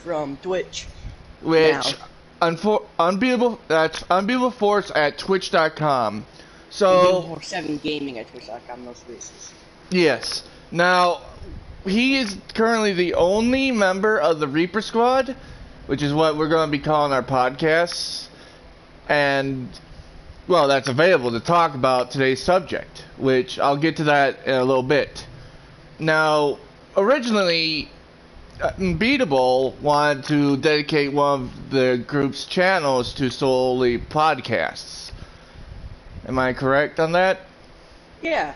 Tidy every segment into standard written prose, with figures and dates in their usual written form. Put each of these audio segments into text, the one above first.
from Twitch. Which, unbeatable. That's Unbeatable Force at Twitch.com. So 7 Gaming at Twitch.com. Those places. yes. Now he is currently the only member of the Reaper Squad, which is what we're going to be calling our podcasts, and well, that's available to talk about today's subject, which I'll get to that in a little bit. Now, originally, Unbeatable wanted to dedicate one of the group's channels to solely podcasts. Am I correct on that? Yeah.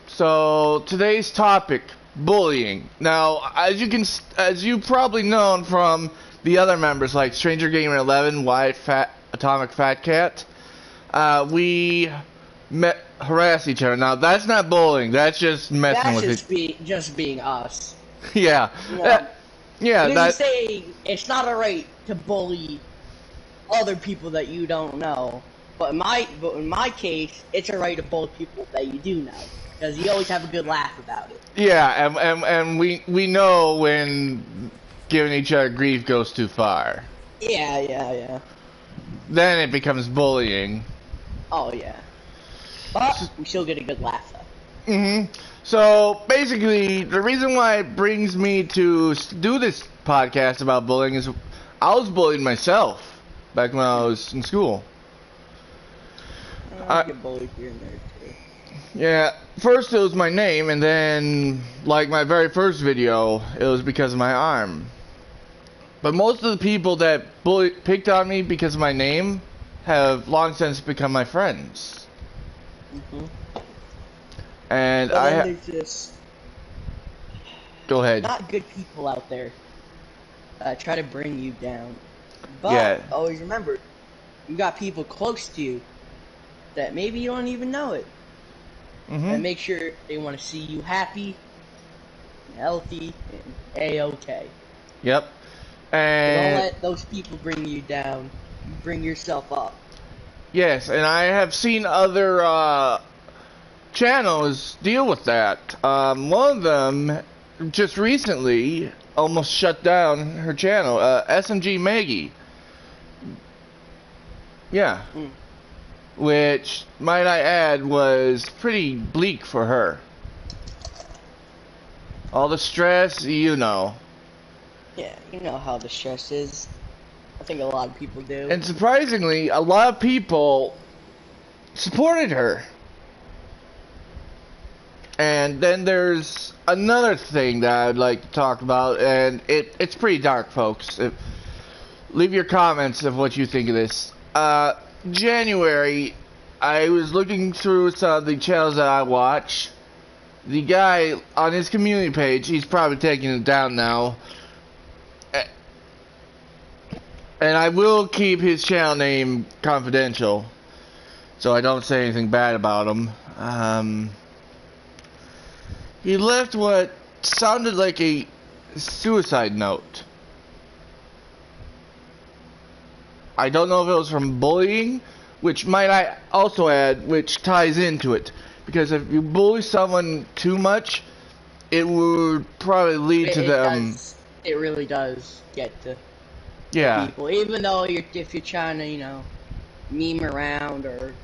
So today's topic, bullying. Now, as you probably known from the other members like Stranger Gamer 11, Wyatt Atomic Fat Cat, we harass each other. Now that's not bullying. That's just messing with it. Just being us. Yeah. Yeah. You say it's not alright to bully other people that you don't know, but in my case, it's alright to bully people that you do know, because you always have a good laugh about it. Yeah, and we know when giving each other grief goes too far. Yeah. Then it becomes bullying. Oh yeah. But we still get a good laugh though. Mm-hmm. So basically, the reason why it brings me to do this podcast about bullying is I was bullied myself back when I was in school. I get bullied here and there too. Yeah, first it was my name, and then, like my very first video, it was because of my arm. But most of the people that picked on me because of my name have long since become my friends. Mm-hmm. And there's just go ahead. Not good people out there try to bring you down. But yeah. Always remember, you got people close to you that maybe you don't even know it. Mm-hmm. And make sure they want to see you happy, healthy, and A-OK. Yep. And don't let those people bring you down. You bring yourself up. Yes, and I have seen other channels deal with that. One of them just recently almost shut down her channel, SMG Maggie. Yeah. Which, might I add, was pretty bleak for her. All the stress, you know. Yeah, you know how the stress is. I think a lot of people do. And surprisingly, a lot of people supported her. And then there's another thing that I'd like to talk about, and it's pretty dark, folks. Leave your comments of what you think of this. January, I was looking through some of the channels that I watch. The guy on his community page, he's probably taking it down now. And I will keep his channel name confidential, so I don't say anything bad about him. He left what sounded like a suicide note. I don't know if it was from bullying, which might I also add, which ties into it. Because if you bully someone too much, it would probably lead to them... It really does get to yeah. people. Even though if you're trying to, meme around or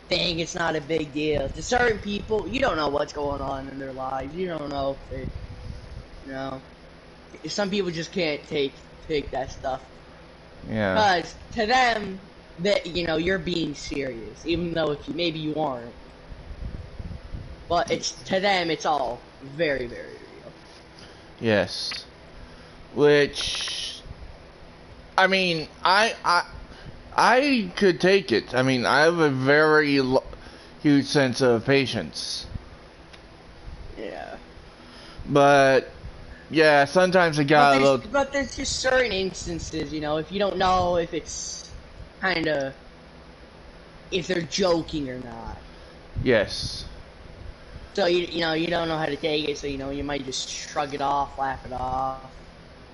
think it's not a big deal. To certain people, you don't know what's going on in their lives. You don't know if they, some people just can't take that stuff. Yeah. Because to them, that you're being serious, even though maybe you aren't. But to them, it's all very, very real. Yes. Which, I mean, I could take it. I mean, I have a very huge sense of patience. Yeah. But yeah, sometimes I got a little. But there's just certain instances, if you don't know if it's if they're joking or not. Yes. So you don't know how to take it, so you might just shrug it off, laugh it off.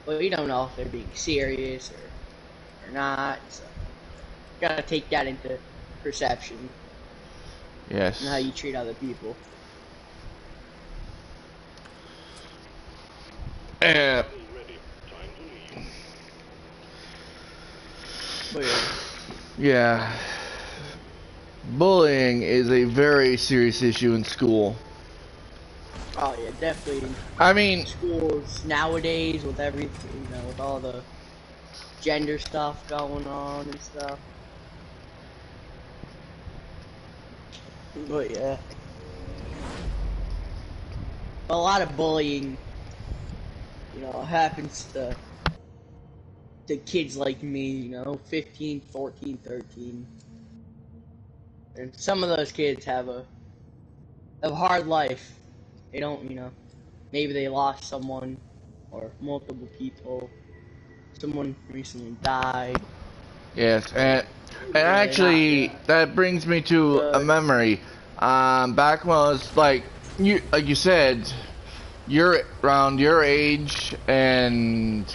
But you don't know if they're being serious or not. So you gotta take that into perception. Yes. And how you treat other people. But yeah. Yeah. Bullying is a very serious issue in school. Oh yeah, definitely. I mean, Schools nowadays with everything, with all the gender stuff going on and stuff. But yeah, a lot of bullying, happens to kids like me, 15, 14, 13. And some of those kids have a hard life. They don't, maybe they lost someone or multiple people. Someone recently died. yes, and Really actually, not that brings me to a good. memory. Back when I was like you said, you're around your age, and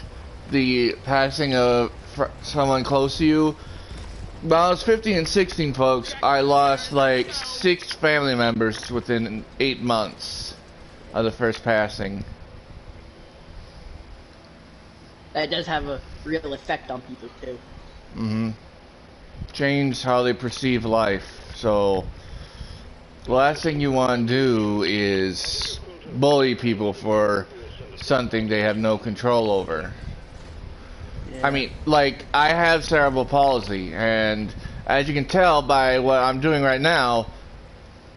the passing of someone close to you. When I was 15 and 16, folks, I lost like 6 family members within 8 months of the first passing. That does have a real effect on people too. Mm-hmm. Change how they perceive life. So, the last thing you want to do is bully people for something they have no control over. Yeah. I mean, like, I have cerebral palsy, and as you can tell by what I'm doing right now,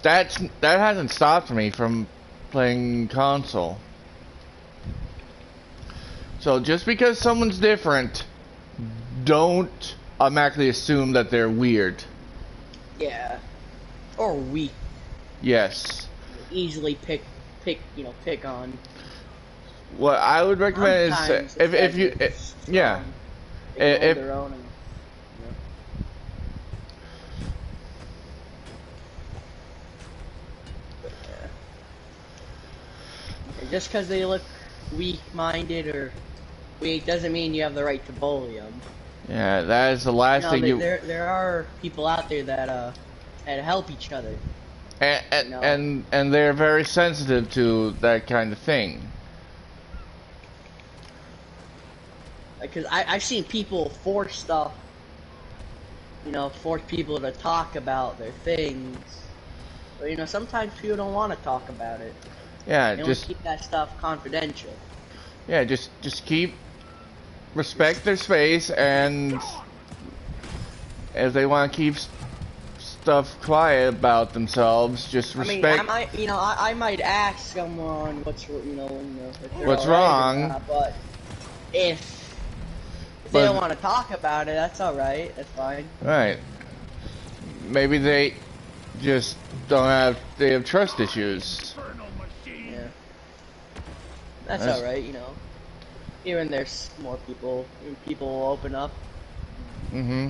that hasn't stopped me from playing console. So just because someone's different, don't automatically assume that they're weird. Yeah. Or weak. Yes. Easily pick on. What I would recommend Sometimes is if you yeah. They hold If their own and, just because they look weak-minded or weak doesn't mean you have the right to bully them. yeah, that is the last thing you. There are people out there that help each other. And they're very sensitive to that kind of thing. Because I've seen people force stuff, force people to talk about their things. But, sometimes people don't want to talk about it. Yeah, They want just to keep that stuff confidential. yeah, just keep respect their space, and if they want to keep stuff quiet about themselves, just respect. I mean, I might ask someone what's if they're What's all right or wrong. not, but if they don't want to talk about it, that's all right. That's fine. Right. Maybe they just they have trust issues. Yeah. That's all right. Here and there's more people will open up. Mm-hmm.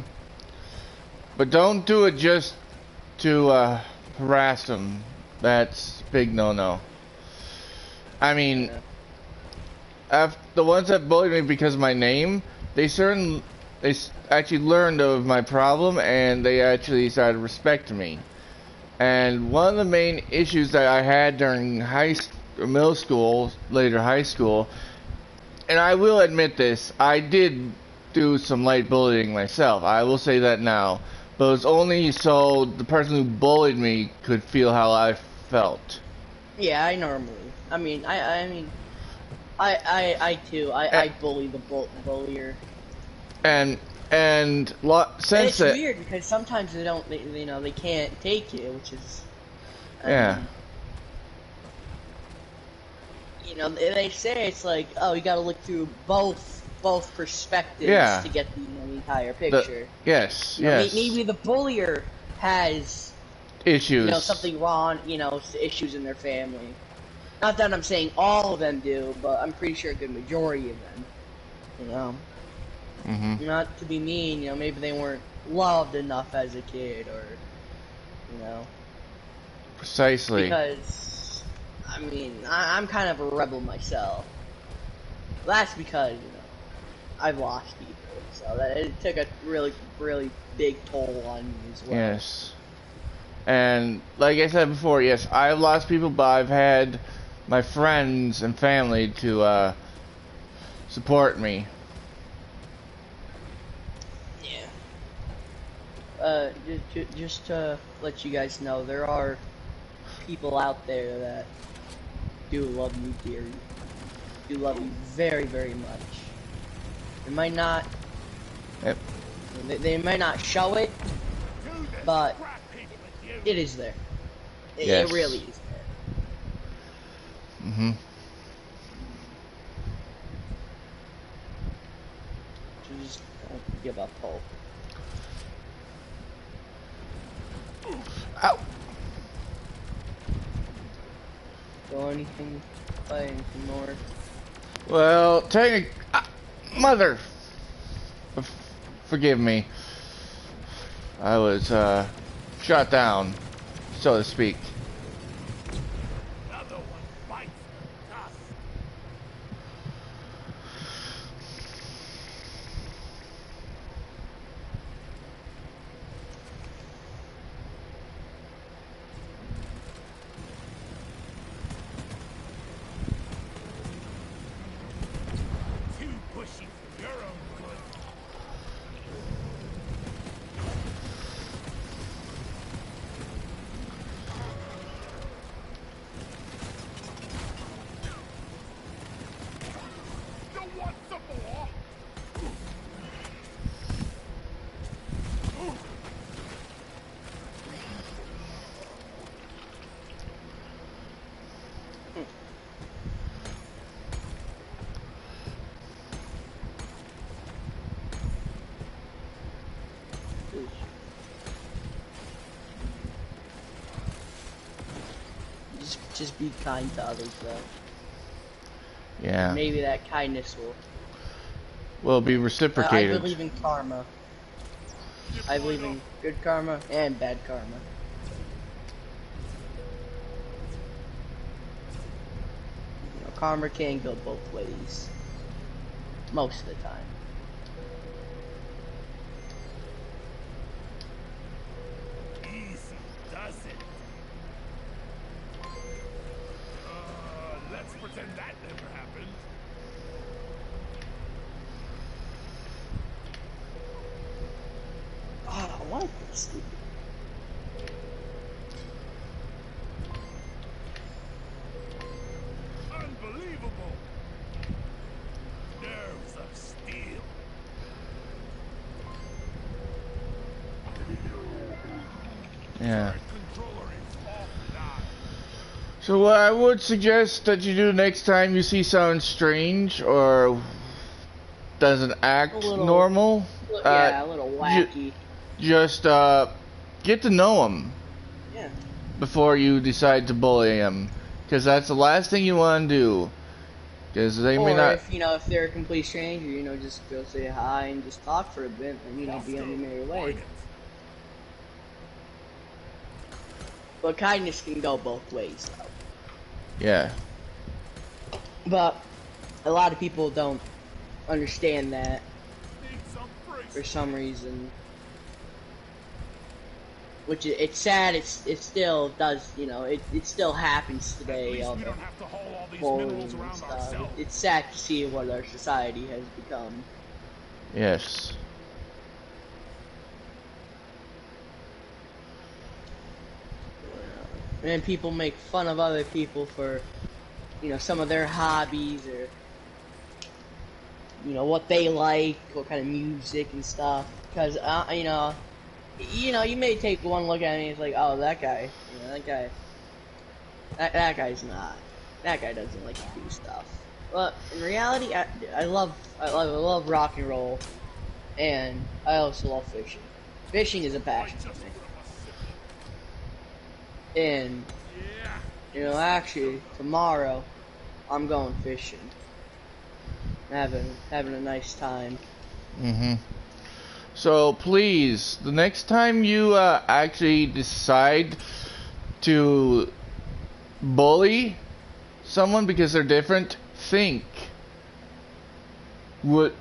But don't do it just to harass them. That's big no-no. I mean, the ones that bullied me because of my name, they actually learned of my problem, and they actually started respecting me. And one of the main issues that I had during middle school, later high school, and I will admit this, I did do some light bullying myself. I will say that now. But it was only so the person who bullied me could feel how I felt. Yeah, I mean, I too, I bully the bullier. And since it's weird because sometimes they can't take it, which is, yeah. They say it's like, oh, you got to look through both perspectives to get the entire picture. Yes. Maybe the bullier has issues. something wrong, issues in their family. Not that I'm saying all of them do, but I'm pretty sure a good majority of them. Mm-hmm. Not to be mean, maybe they weren't loved enough as a kid, or Precisely. Because I'm kind of a rebel myself. That's because I've lost people, so that it took a really, really big toll on me as well. Yes. And like I said before, yes, I've lost people, but I've had my friends and family to support me. Yeah. just to let you guys know, there are people out there that do love you dearly. Do love you very, very much. They might not. Yep. They might not show it, but it is there. Yes. It really is there. Mm-hmm. So just don't give up hope. Ow. So anything, play anything more? Well, mother, forgive me. I was shot down, so to speak. Another one bites the dust. Too pushy for your own good. You want some more? Just be kind to others, though. Yeah. Maybe that kindness Will be I reciprocated. believe in karma. I believe in good karma and bad karma. You know, karma can go both ways. Most of the time. Easy does it. Let's pretend that never happened. Oh, I like this. Unbelievable. Nerves of steel. Yeah. Controller is offline. So what I would suggest that you do next time you see someone strange or doesn't act A little- normal, Yeah, a little wacky. just get to know them Yeah. before you decide to bully them, because that's the last thing you want to do. Because they may Or not. if, if they're a complete stranger, just go say hi and just talk for a bit and, be on your merry way. But kindness can go both ways, though. Yeah. But a lot of people don't understand that Need some fresh. for some reason. Which it's sad. It still does. It still happens At today. least All we the don't have to haul all these bullying minerals and around stuff. ourselves. It's sad to see what our society has become. Yes. And people make fun of other people for, some of their hobbies or, what they like, what kind of music and stuff. Because, you may take one look at me and it's like, oh, that guy, that guy's not. That guy doesn't like to do stuff. But in reality, I love rock and roll, and I also love fishing. Fishing is a passion for me. And Yeah. actually tomorrow I'm going fishing. Having a nice time. Mm-hmm. So please, the next time you actually decide to bully someone because they're different, think. Do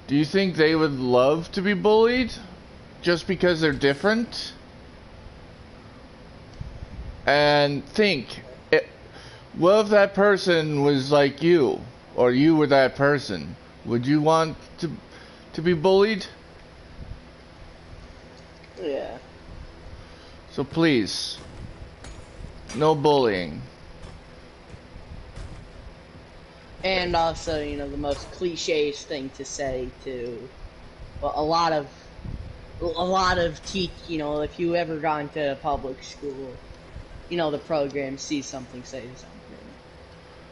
you think they would love to be bullied just because they're different? And think, what if that person was like you, or you were that person? Would you want to be bullied? Yeah. So please, no bullying. And also, you know, the most cliché thing to say to well, a lot of you know, if you ever gone to a public school, you know, the program see something, say something.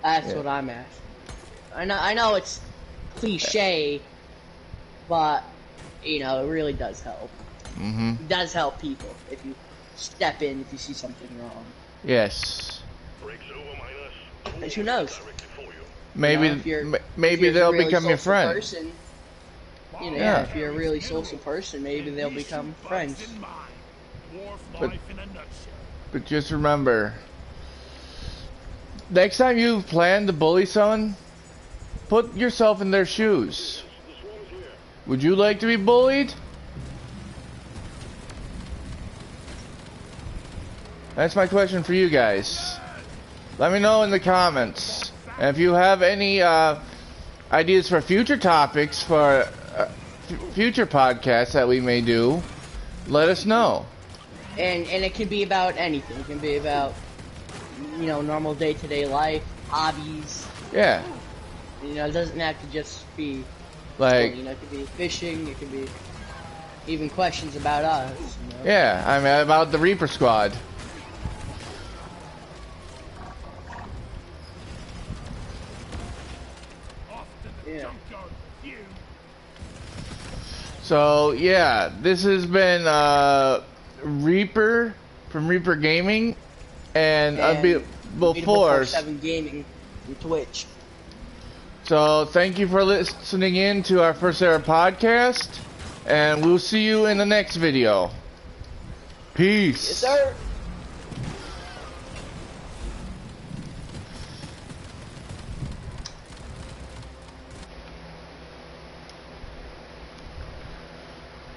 That's Yeah. what I'm asking. I know it's cliche, but you know, it really does help. Mm-hmm. It does help people if you step in if you see something wrong. Yes. And who knows? Maybe, You know, if you're- maybe if you're a they'll really become your social friend. person, you know, Yeah. if you're a really social person, maybe they'll become friends. But- Life in a nutshell. But just remember, next time you plan to bully someone, put yourself in their shoes. Would you like to be bullied? That's my question for you guys. Let me know in the comments. And if you have any ideas for future topics for future podcasts that we may do, let us know. And it can be about anything. It can be about, you know, normal day-to-day life, hobbies. Yeah, You know, it doesn't have to just be, like, you know, it could be fishing. It could be even questions about us. You know? yeah, I mean, about the Reaper Squad. Off to the Yeah. junkyard with you. So yeah, this has been Reaper from Reaper Gaming, and before. 24/7 gaming on Twitch. So thank you for listening in to our first ever podcast, and we'll see you in the next video. Peace. Yes, sir.